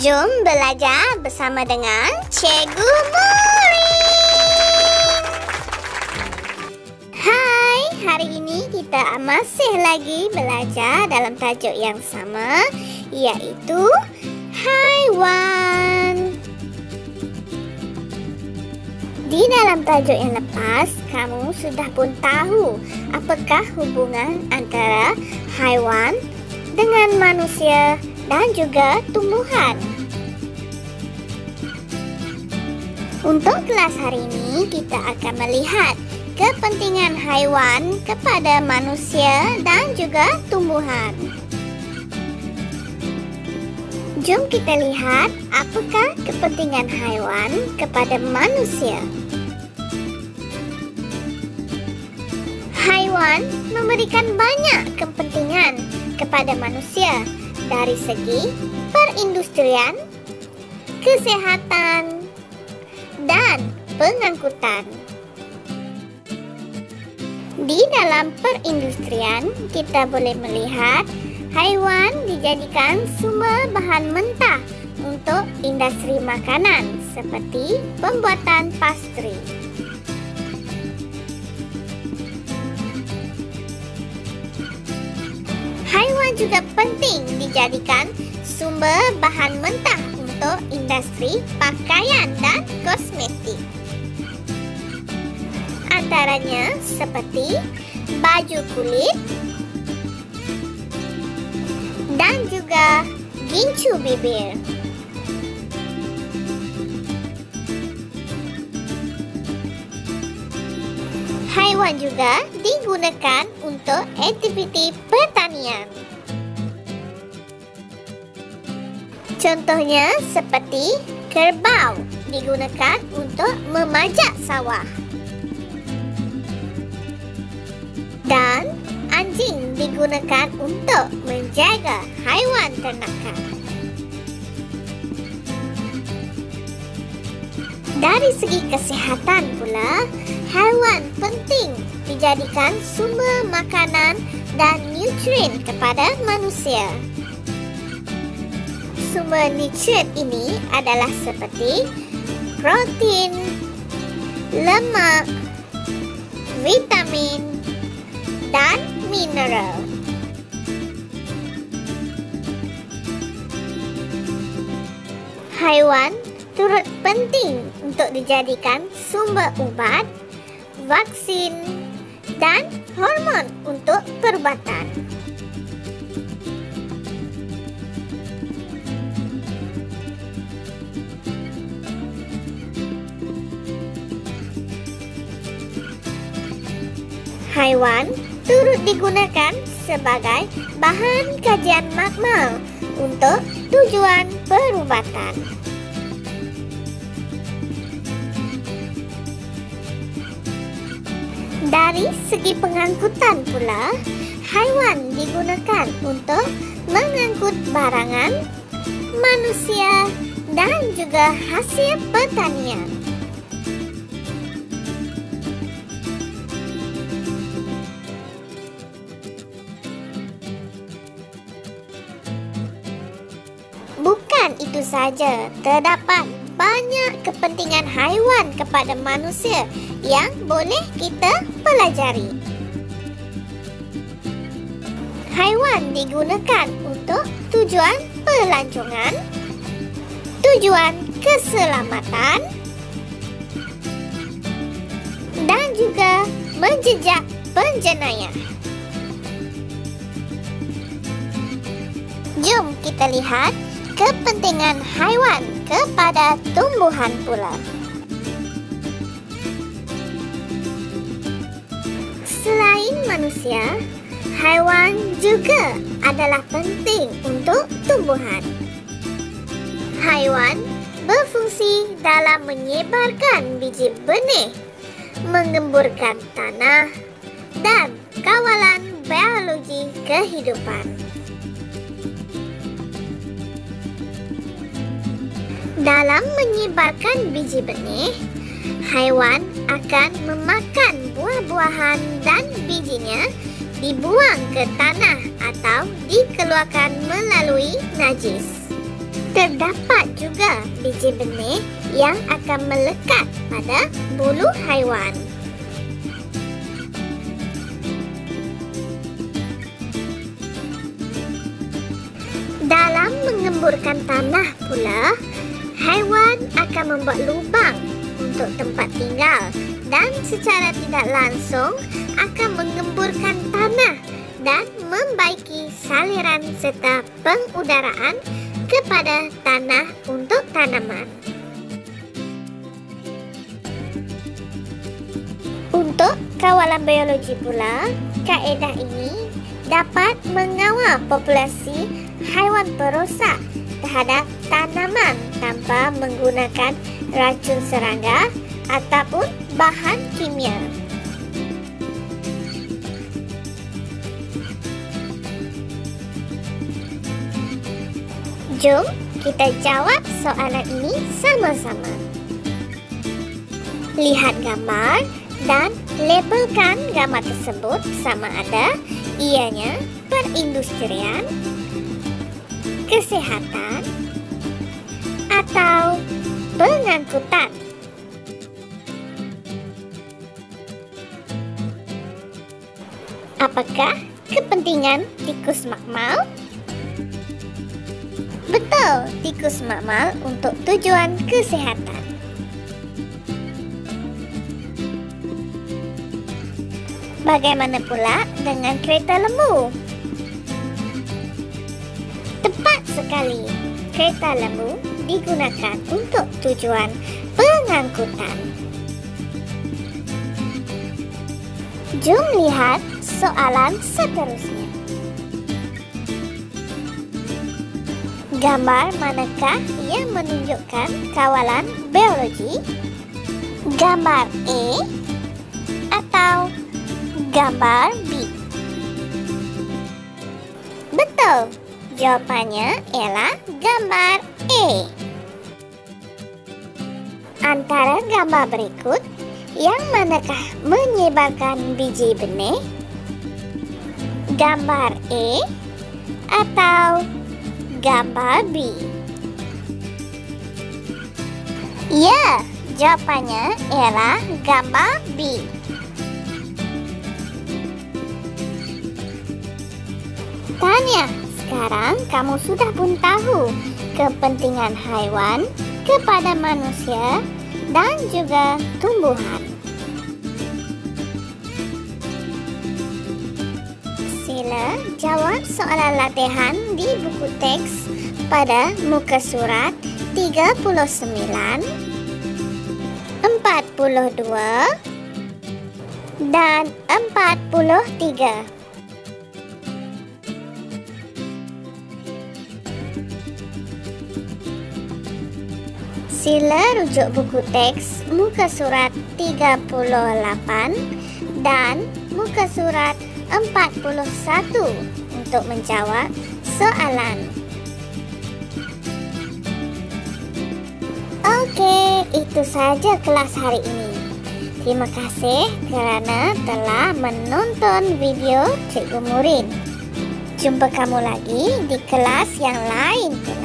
Jom belajar bersama dengan Cikgu Muring. Hai, hari ini kita masih lagi belajar dalam tajuk yang sama, iaitu haiwan. Di dalam tajuk yang lepas, kamu sudah pun tahu apakah hubungan antara haiwan dengan manusia dan juga tumbuhan. Untuk kelas hari ini, kita akan melihat kepentingan haiwan kepada manusia dan juga tumbuhan. Jom kita lihat apakah kepentingan haiwan kepada manusia. Haiwan memberikan banyak kepentingan kepada manusia dari segi perindustrian, kesihatan, dan pengangkutan. Di dalam perindustrian, kita boleh melihat haiwan dijadikan sumber bahan mentah untuk industri makanan seperti pembuatan pastry. Haiwan juga penting dijadikan sumber bahan mentah untuk industri pakaian dan kosmetik. Antaranya seperti baju kulit dan juga gincu bibir. Haiwan juga digunakan untuk aktiviti pertanian. Contohnya seperti kerbau digunakan untuk memajak sawah. Dan anjing digunakan untuk menjaga haiwan ternakan. Dari segi kesihatan pula, haiwan penting dijadikan sumber makanan dan nutrien kepada manusia. Sumber nutrien ini adalah seperti protein, lemak, vitamin, dan mineral. Haiwan turut penting untuk dijadikan sumber ubat, vaksin, dan hormon untuk perubatan. Haiwan turut digunakan sebagai bahan kajian makmal untuk tujuan perubatan. Dari segi pengangkutan pula, haiwan digunakan untuk mengangkut barangan, manusia, dan juga hasil pertanian. Bukan itu saja, terdapat banyak kepentingan haiwan kepada manusia yang boleh kita pelajari. Haiwan digunakan untuk tujuan pelancongan, tujuan keselamatan, dan juga menjejak penjenayah. Jom kita lihat kepentingan haiwan kepada tumbuhan pula. Selain manusia, haiwan juga adalah penting untuk tumbuhan. Haiwan berfungsi dalam menyebarkan biji benih, mengemburkan tanah, dan kawalan biologi kehidupan. Dalam menyebarkan biji benih, haiwan akan memakan buah-buahan dan bijinya dibuang ke tanah atau dikeluarkan melalui najis. Terdapat juga biji benih yang akan melekat pada bulu haiwan. Dalam mengemburkan tanah pula, haiwan akan membuat lubang untuk tempat tinggal dan secara tidak langsung akan mengemburkan tanah dan membaiki saliran serta pengudaraan kepada tanah untuk tanaman. Untuk kawalan biologi pula, kaedah ini dapat mengawal populasi haiwan perosak terhadap tanaman tanpa menggunakan racun serangga ataupun bahan kimia. Jom kita jawab soalan ini sama-sama. Lihat gambar dan labelkan gambar tersebut sama ada ianya perindustrian, kesehatan, atau pengangkutan. Apakah kepentingan tikus makmal? Betul, tikus makmal untuk tujuan kesehatan. Bagaimana pula dengan kereta lembu? Tepat sekali, kereta lembu digunakan untuk tujuan pengangkutan. Jom lihat soalan seterusnya. Gambar manakah yang menunjukkan kawalan biologi? Gambar A atau gambar B? Betul, jawapannya ialah gambar A. Antara gambar berikut, yang manakah menyebarkan biji benih? Gambar A atau gambar B? Ya, jawapannya ialah gambar B. Tanya, sekarang kamu sudah pun tahu kepentingan haiwan kepada manusia dan juga tumbuhan. Sila jawab soalan latihan di buku teks pada muka surat 39, 42 dan 43. Sila rujuk buku teks muka surat 38 dan muka surat 41 untuk menjawab soalan. Okey, itu saja kelas hari ini. Terima kasih kerana telah menonton video Cikgu Murin. Jumpa kamu lagi di kelas yang lain.